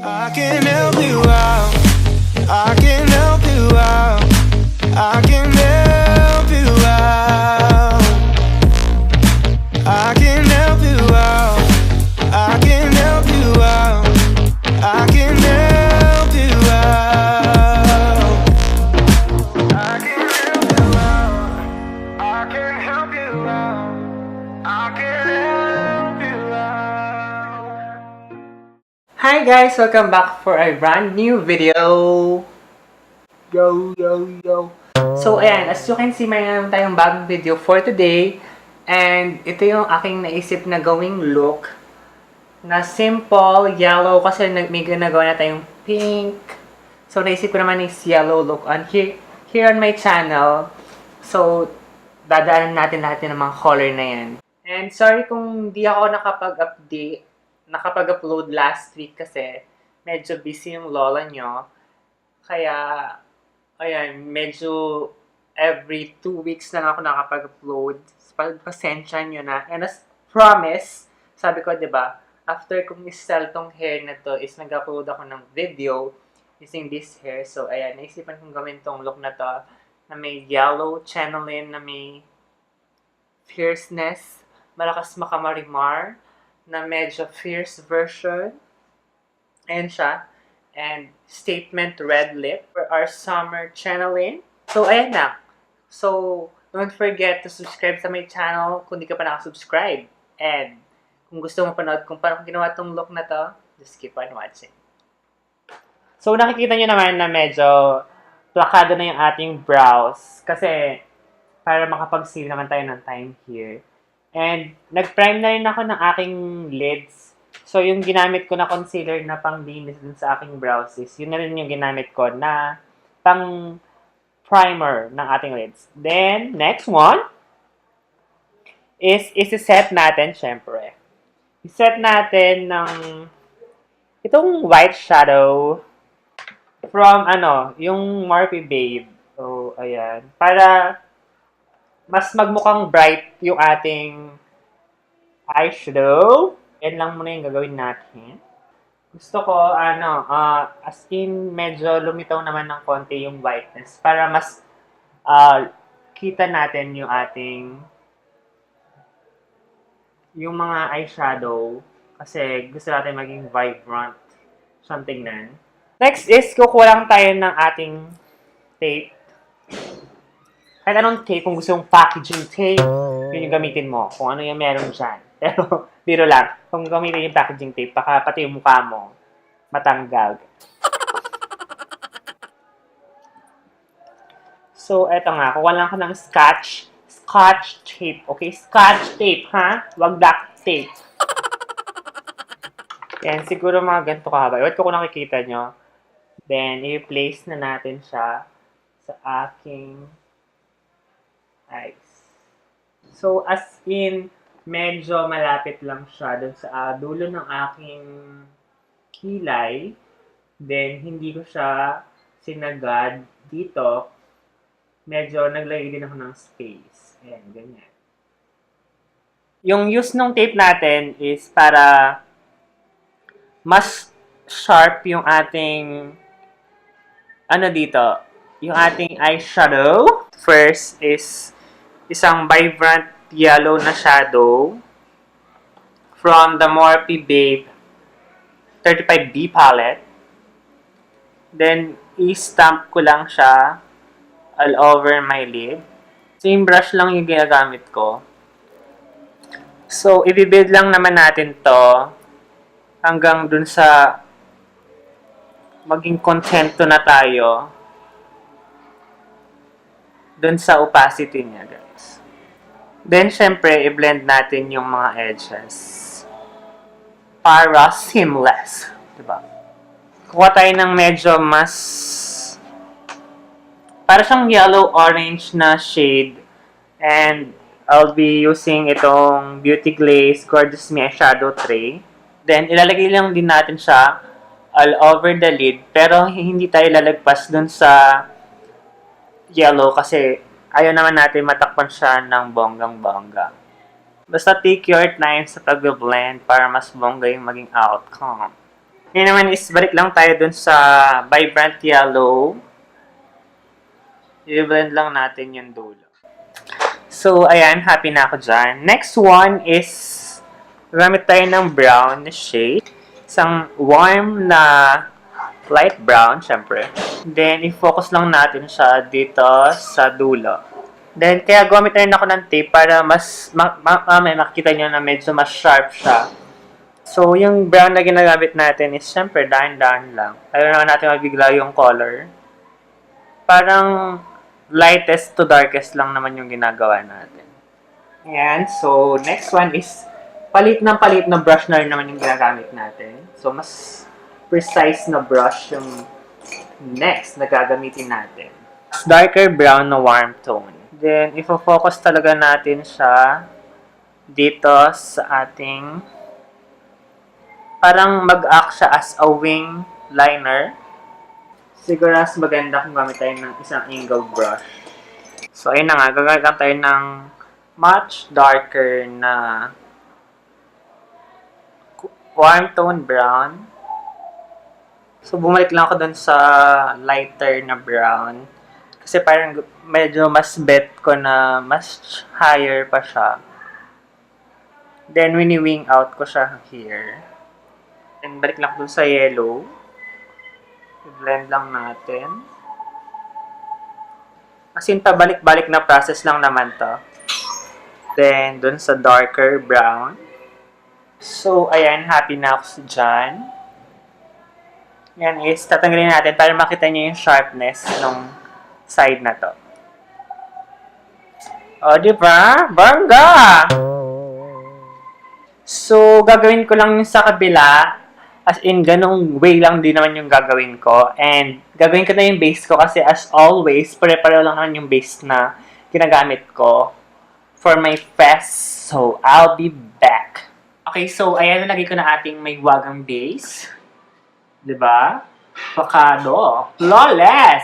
I can help you out. I can help you out. I can help you out. I can help you out. I can help you out. I can help you out. I can help you out. I can help you out. I can help you out. Hi guys! Welcome back for a brand new video! Yo! So ayan, as you can see, mayroon tayong bagong video for today. And ito yung aking naisip na gawing look na simple, yellow, kasi may ginagawa na tayong pink. So naisip ko naman is yellow look on here on my channel. So dadaanan natin lahat ng mga color na yan. And sorry kung di ako nakapag-upload last week kasi medyo busy yung lola nyo. Kaya, ayan, medyo every 2 weeks na ako nakapag-upload. Pasensya nyo na. And as promise, sabi ko, diba, after kong i-style tong hair na to, is nag-upload ako ng video using this hair. So, ayan, naisipan kong gawin tong look na to, na may yellow channeling, na may fierceness, malakas makamarimar, na medyo fierce version. Ayan siya. And statement red lip for our summer channeling. So, ayan na. So, don't forget to subscribe sa my channel kung di ka pa nakasubscribe. And kung gusto mo panood kung paano ginawa tong look na to, just keep on watching. So, nakikita nyo naman na medyo plakado na yung ating brows. Kasi, para makapag-save naman tayo ng time here. And, nag-prime na rin ako ng aking lids. So, yung ginamit ko na concealer na pang-linis dun sa aking brows is, yun na rin yung ginamit ko na pang-primer ng ating lids. Then, next one is isi-set natin, syempre. I-set natin ng itong white shadow from, yung Morphe Babe. So, ayan. Para mas magmukhang bright yung ating eyeshadow. Yan lang muna yung gagawin natin. Gusto ko, as in, medyo lumitaw naman ng konti yung whiteness para mas kita natin yung ating yung mga eyeshadow kasi gusto natin maging vibrant siyang tingnan. Next is, kukulang tayo ng ating tape. Kahit anong tape, kung gusto yung packaging tape, yun yung gamitin mo. Kung ano yung meron dyan. Pero, biro lang. Kung gamitin yung packaging tape, baka pati yung mukha mo matanggal. So, eto nga. Kuha lang ako ng scotch tape. Okay? Scotch tape, ha? Wag duct tape. Yan, siguro mga ganito kahaba. Iwat ko kung nakikita nyo. Then, i-place na natin siya sa aking eyes. So, as in, medyo malapit lang siya dun sa dulo ng aking kilay. Then, hindi ko siya sinagad dito. Medyo naglagay din ako ng space. Ayan, ganyan. Yung use ng tape natin is para mas sharp yung ating dito, yung ating eyeshadow. First is isang vibrant yellow na shadow from the Morphe Babe 35B palette. Then, i-stamp ko lang siya all over my lid. Same brush lang yung ginagamit ko. So, i-build lang naman natin to hanggang dun sa maging kontento na tayo dun sa opacity niya, guys. Then, syempre, i-blend natin yung mga edges para seamless. Diba? Kuha tayo ng medyo mas para siyang yellow-orange na shade. And I'll be using itong Beauty Glaze Gorgeous Me Eyeshadow Tray. Then, ilalagay lang din natin siya all over the lid. Pero, hindi tayo lalagpas dun sa yellow kasi ayaw naman natin matakpan siya ng bonggang-bongga. Basta take your time sa pag-blend para mas bongga yung maging outcome. Ngayon naman is balik lang tayo dun sa vibrant yellow. I-blend lang natin yung dulo. So, ayan, happy na ako dyan. Next one is, gamit tayo ng brown na shade. Isang warm na light brown, syempre. Then, i-focus lang natin siya dito sa dulo. Then, kaya gamit na rin ako ng tape para mas, makikita nyo na medyo mas sharp siya. So, yung brown na ginagamit natin is, syempre, dahan-dahan lang. Ayaw naman natin mabigla yung color. Parang, lightest to darkest lang naman yung ginagawa natin. Ayan, so next one is palit na brush na rin naman yung ginagamit natin. So mas precise na brush yung next na gagamitin natin. Darker brown na warm tone. Then, ifo-focus talaga natin siya dito sa ating parang mag-act siya as a wing liner. Siguro mas maganda kung gamit tayo ng isang angled brush. So, ayun na nga. Gagamit lang tayo ng much darker na warm tone brown. So, bumalik lang ako dun sa lighter na brown. Kasi parang medyo mas bet ko na mas higher pa siya. Then, wini-wing out ko siya here. Then, balik lang dun sa yellow. I-blend lang natin. As in, pabalik-balik na process lang naman to. Then, dun sa darker brown. So, ayan, happy na ako sa dyan. Yan is, tatanggalin natin para makita nyo yung sharpness ng side na to. O, diba? Bangga! So, gagawin ko lang yung sa kabila. As in, ganong way lang din naman yung gagawin ko. And, gagawin ko na yung base ko kasi as always, pare-pareho lang naman yung base na ginagamit ko for my fest. So, I'll be back. Okay, so, ayan na lagay ko na ating may wagang base. Diba? Avocado. Flawless!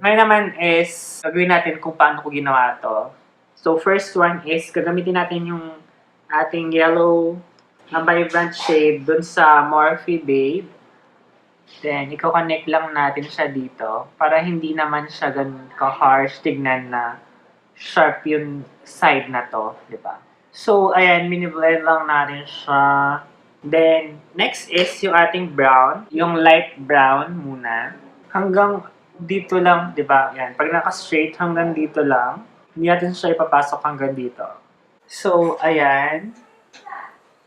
Ngayon naman is, gagawin natin kung paano ko ginawa to. So, first one is, gagamitin natin yung ating yellow na vibrant shade dun sa Morphe Babe. Then, i-connect lang natin siya dito para hindi naman siya ganun ka-harsh tignan na sharp yung side na to, di ba? So, ayan, mini-blend lang natin siya. Then, next is yung ating brown, yung light brown muna. Hanggang dito lang, di ba? Yan, pag naka-straight hanggang dito lang, hindi natin siya ipapasok hanggang dito. So, ayan.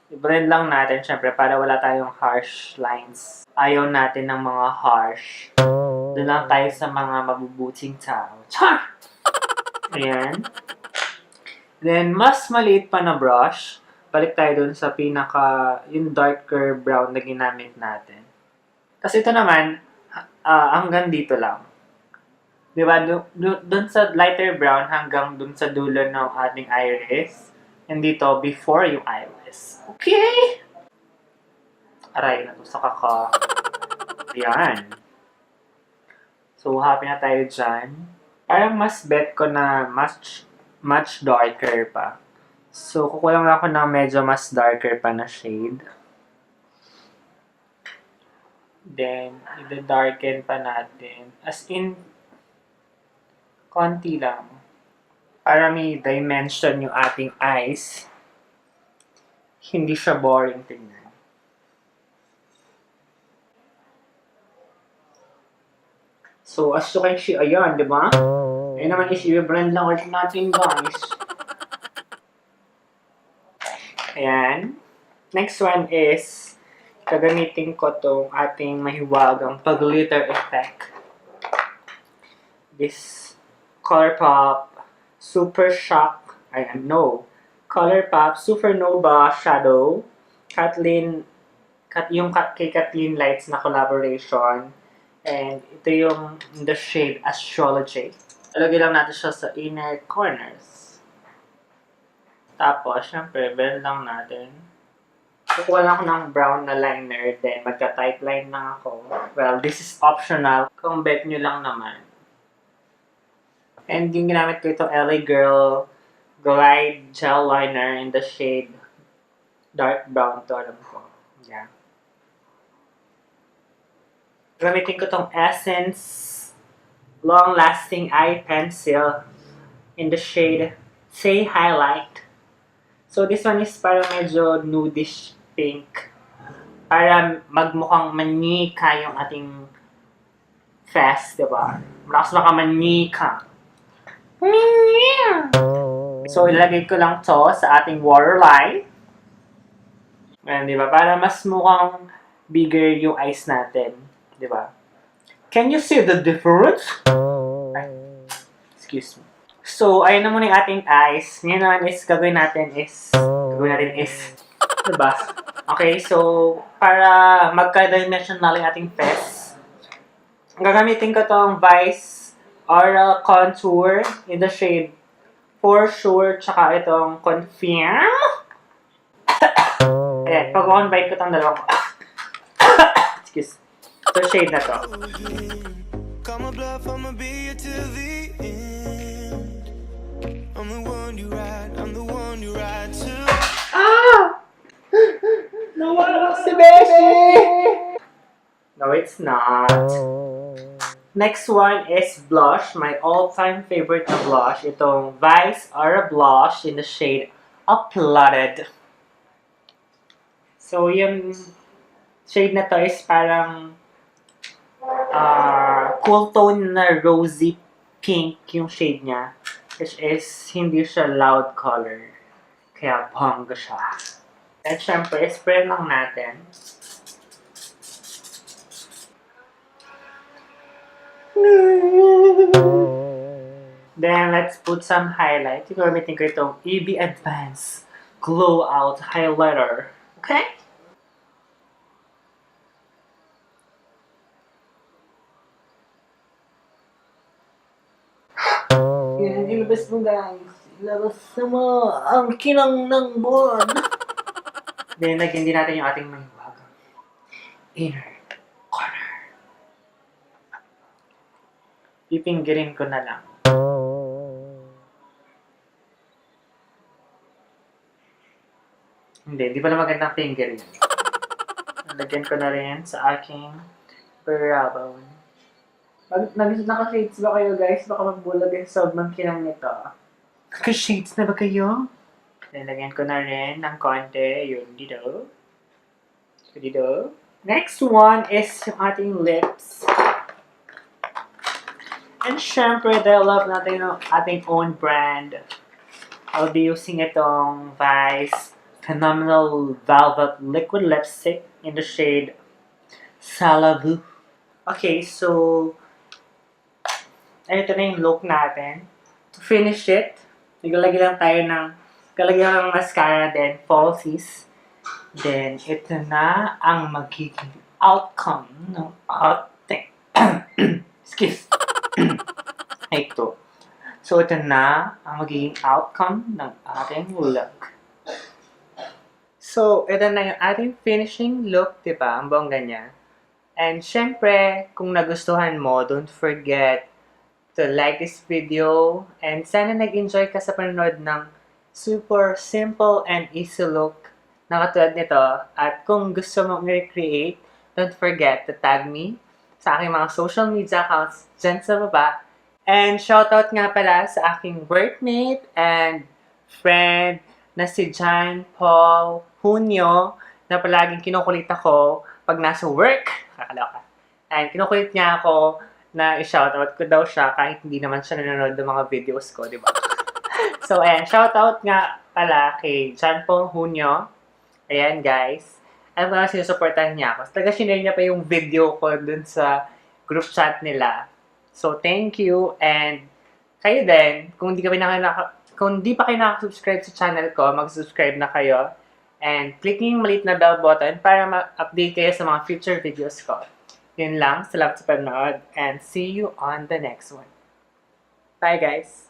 I-blend lang natin, syempre, para wala tayong harsh lines. Ayaw natin ng mga harsh. Doon lang tayo sa mga mabubuting tao. Char! Ayan. Then, mas maliit pa na brush. Balik tayo doon sa yung darker brown na ginamit natin. Kasi ito naman, hanggang dito lang. Diba? Doon sa lighter brown hanggang doon sa dulo ng ating iris. And dito, before yung iris. Okay! Aray na to sa kaka. Ayan. So, happy na tayo dyan. Parang mas bet ko na much darker pa. So, kukulang ako ng medyo mas darker pa na shade. Then, i-darken pa natin. As in, konti lang. Para may dimension yung ating eyes. Hindi siya boring tingnan. So, as you can see, ayan, di ba? Ayun naman is, i-blend lang ulit natin, guys. Ayan. Next one is, gagamitin ko tong ating mahiwagang pag-glitter effect. This Colourpop Super Shock, Colourpop Supernova Shadow, yung kay Kathleenlights na collaboration, and ito yung the shade Astrology. Ilagay lang natin siya sa inner corners. Tapos, syempre, blend lang natin. Kukuha lang ako ng brown na liner, then magka-tight line lang ako. Well, this is optional, kung bet nyo lang naman. And yung ginamit ko ito, LA Girl Glide Gel Liner in the shade dark brown to, alam ko. Yeah. Gamitin ko tong Essence Long Lasting Eye Pencil in the shade Say Highlight. So this one is parang medyo nudish pink. Para magmukhang manika yung ating face, diba? Malakas baka manika. So, ilagay ko lang to sa ating waterline. Ayan, diba? Para mas mukhang bigger yung eyes natin. Diba? Can you see the difference? Ay, excuse me. So, ayun na muna yung ating eyes. Ngayon naman is, gagawin natin is, diba? Okay, so, para magka-dimensional yung ating face, gagamitin ko tong Vice Oral Contour in the shade Porshur, tsaka itong Confeeerm. Ayan, pag-combine ko itong dalawang excuse. Ito shade na to. Call my bluff, I'ma be here till the end. I'm the one you ride to. Nawala si Beige! No, it's not. Next one is blush. My all-time favorite na blush. Itong Vice Aura Blush in the shade Applauded. So, yung shade na to is parang cool tone na rosy pink yung shade niya. Which is, hindi siya loud color. Kaya bongga siya. At syempre, spray lang natin. Then, let's put some highlight. Gagamitin ko itong EB Advanced GlowOut Highlighter. Okay? Yan, ilabas mo guys. Ilabas mo ang kinang ng buwan. Then, lagyan din natin yung ating mahiwagang inner corner. Pipinggirin ko na lang. Hindi pala magandang fingering. Lagyan ko na rin sa aking brow. Naka-shades ba kayo guys? Baka magbulag yung sobrang kinang nito. Naka-shades na ba kayo? Lagyan ko na rin ng konti. Yun, dito. Dito. Next one is yung ating lips. And syempre, dahil love natin yung ating own brand, I'll be using itong Vice Phenomenal Velvet Liquid Lipstick in the shade Zelavu. Okay, so, ito na yung look natin. To finish it, naglagay lang tayo ng mascara, then falsies. Then, ito na ang magiging outcome ng ating excuse. Ito. So, ito na ang magiging outcome ng ating look. So, ito na yung ating finishing look, diba? Ang bongga niya. And, syempre, kung nagustuhan mo, don't forget to like this video. And, sana nag-enjoy ka sa panonood ng super simple and easy look na katulad nito. At kung gusto mong i-recreate, don't forget to tag me sa aking mga social media accounts dyan sa baba. And shoutout nga pala sa aking workmate and friend na si John Paul Junio na palaging kinukulit ako pag nasa work. Kakalaw ka. And kinukulit niya ako na i-shoutout ko daw siya kahit hindi naman siya nanonood ng mga videos ko, di ba? So, ayan. Shoutout nga pala kay John Paul Junio. Ayan, guys. Alam ko na sinusuportahan niya ako. Talaga sinare niya pa yung video ko dun sa group chat nila. So, thank you. And kayo din, kung di pa kayo nakasubscribe sa channel ko, mag-subscribe na kayo. And click yung maliit na bell button para ma-update kayo sa mga future videos ko. Yun lang. Salamat sa panonood. And see you on the next one. Bye, guys!